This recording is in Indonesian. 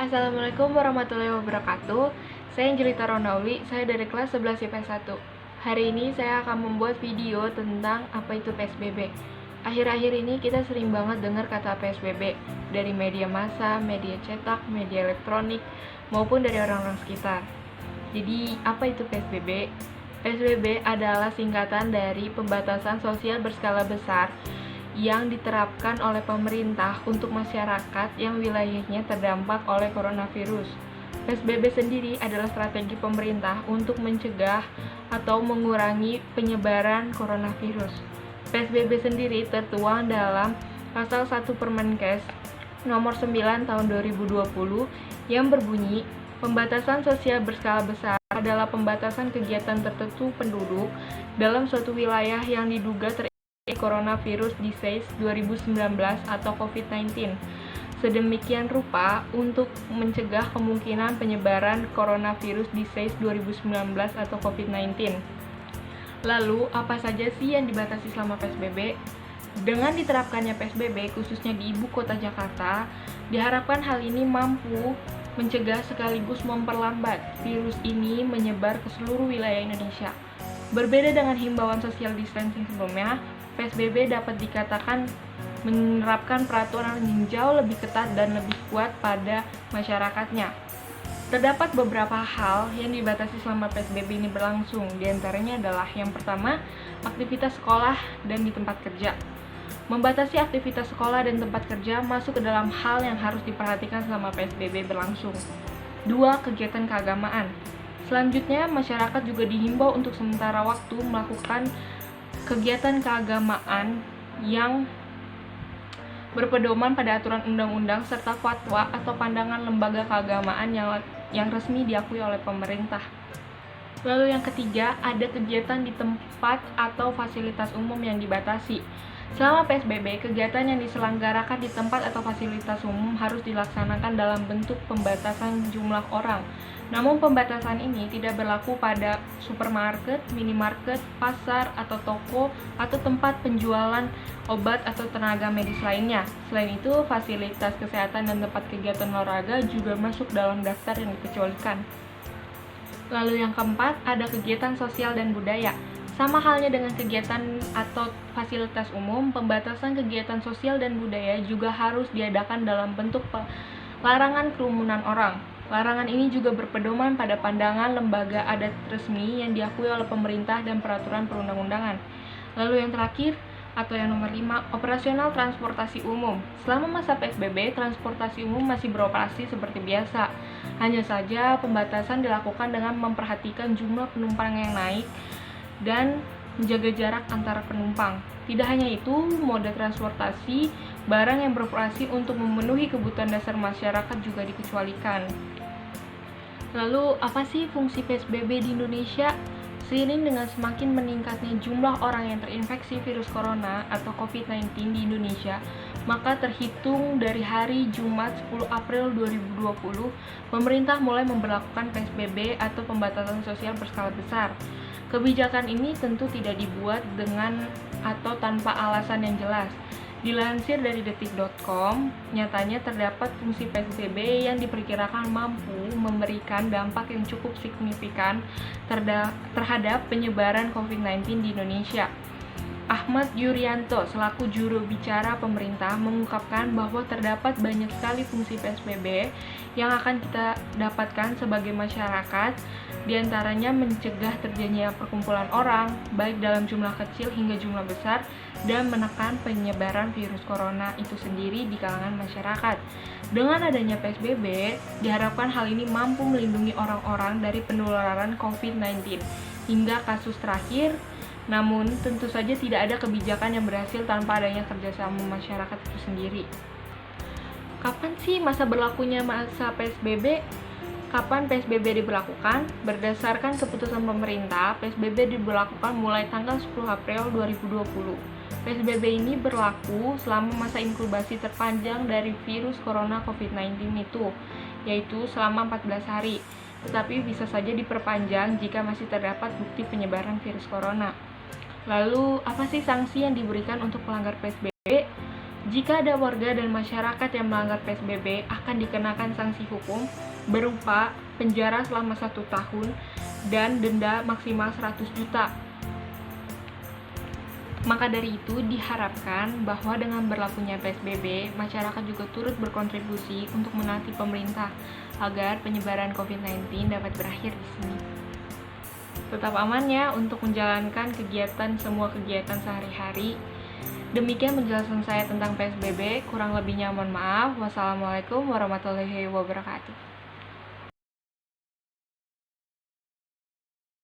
Assalamualaikum warahmatullahi wabarakatuh. Saya Angelita Ronauli, saya dari kelas 11 IPS 1. Hari ini saya akan membuat video tentang apa itu PSBB. Akhir-akhir ini kita sering banget dengar kata PSBB dari media massa, media cetak, media elektronik, maupun dari orang-orang sekitar. Jadi, apa itu PSBB? PSBB adalah singkatan dari pembatasan sosial berskala besar yang diterapkan oleh pemerintah untuk masyarakat yang wilayahnya terdampak oleh coronavirus. PSBB sendiri adalah strategi pemerintah untuk mencegah atau mengurangi penyebaran coronavirus. PSBB sendiri tertuang dalam Pasal 1 Permenkes Nomor 9 Tahun 2020 yang berbunyi, pembatasan sosial berskala besar adalah pembatasan kegiatan tertentu penduduk dalam suatu wilayah yang diduga coronavirus disease 2019 atau COVID-19. Sedemikian rupa untuk mencegah kemungkinan penyebaran coronavirus disease 2019 atau COVID-19. Lalu, apa saja sih yang dibatasi selama PSBB? Dengan diterapkannya PSBB, khususnya di ibu kota Jakarta, diharapkan hal ini mampu mencegah sekaligus memperlambat virus ini menyebar ke seluruh wilayah Indonesia. Berbeda dengan himbauan social distancing sebelumnya, PSBB dapat dikatakan menerapkan peraturan yang jauh lebih ketat dan lebih kuat pada masyarakatnya. Terdapat beberapa hal yang dibatasi selama PSBB ini berlangsung. Di antaranya adalah yang pertama, aktivitas sekolah dan di tempat kerja. Membatasi aktivitas sekolah dan tempat kerja masuk ke dalam hal yang harus diperhatikan selama PSBB berlangsung. 2. Kegiatan keagamaan. Selanjutnya, masyarakat juga dihimbau untuk sementara waktu melakukan kegiatan keagamaan yang berpedoman pada aturan undang-undang serta fatwa atau pandangan lembaga keagamaan yang resmi diakui oleh pemerintah. Lalu yang ketiga, ada kegiatan di tempat atau fasilitas umum yang dibatasi. Selama PSBB, kegiatan yang diselenggarakan di tempat atau fasilitas umum harus dilaksanakan dalam bentuk pembatasan jumlah orang. Namun pembatasan ini tidak berlaku pada supermarket, minimarket, pasar atau toko atau tempat penjualan obat atau tenaga medis lainnya. Selain itu, fasilitas kesehatan dan tempat kegiatan olahraga juga masuk dalam daftar yang dikecualikan. Lalu yang keempat, ada kegiatan sosial dan budaya. Sama halnya dengan kegiatan atau fasilitas umum, pembatasan kegiatan sosial dan budaya juga harus diadakan dalam bentuk larangan kerumunan orang. Larangan ini juga berpedoman pada pandangan lembaga adat resmi yang diakui oleh pemerintah dan peraturan perundang-undangan. Lalu yang terakhir, atau yang nomor 5, operasional transportasi umum. Selama masa PSBB, transportasi umum masih beroperasi seperti biasa. Hanya saja pembatasan dilakukan dengan memperhatikan jumlah penumpang yang naik dan menjaga jarak antara penumpang. Tidak hanya itu, mode transportasi barang yang beroperasi untuk memenuhi kebutuhan dasar masyarakat juga dikecualikan. Lalu, apa sih fungsi PSBB di Indonesia? Seiring dengan semakin meningkatnya jumlah orang yang terinfeksi virus corona atau COVID-19 di Indonesia, maka terhitung dari hari Jumat 10 April 2020, pemerintah mulai memberlakukan PSBB atau pembatasan sosial berskala besar. Kebijakan ini tentu tidak dibuat dengan atau tanpa alasan yang jelas. Dilansir dari detik.com, nyatanya terdapat fungsi PSBB yang diperkirakan mampu memberikan dampak yang cukup signifikan terhadap penyebaran COVID-19 di Indonesia. Ahmad Yuryanto, selaku juru bicara pemerintah, mengungkapkan bahwa terdapat banyak sekali fungsi PSBB yang akan kita dapatkan sebagai masyarakat, diantaranya mencegah terjadinya perkumpulan orang, baik dalam jumlah kecil hingga jumlah besar, dan menekan penyebaran virus corona itu sendiri di kalangan masyarakat. Dengan adanya PSBB, diharapkan hal ini mampu melindungi orang-orang dari penularan COVID-19 hingga kasus terakhir. Namun, tentu saja tidak ada kebijakan yang berhasil tanpa adanya kerjasama masyarakat itu sendiri. Kapan sih masa berlakunya masa PSBB? Kapan PSBB diberlakukan? Berdasarkan keputusan pemerintah, PSBB diberlakukan mulai tanggal 10 April 2020. PSBB ini berlaku selama masa inkubasi terpanjang dari virus corona COVID-19 itu, yaitu selama 14 hari. Tetapi bisa saja diperpanjang jika masih terdapat bukti penyebaran virus corona. Lalu, apa sih sanksi yang diberikan untuk pelanggar PSBB? Jika ada warga dan masyarakat yang melanggar PSBB, akan dikenakan sanksi hukum berupa penjara selama 1 tahun dan denda maksimal 100 juta. Maka dari itu diharapkan bahwa dengan berlakunya PSBB, masyarakat juga turut berkontribusi untuk menaati pemerintah agar penyebaran COVID-19 dapat berakhir di sini. Tetap aman ya untuk menjalankan semua kegiatan sehari-hari. Demikian penjelasan saya tentang PSBB, kurang lebihnya mohon maaf. Wassalamualaikum warahmatullahi wabarakatuh.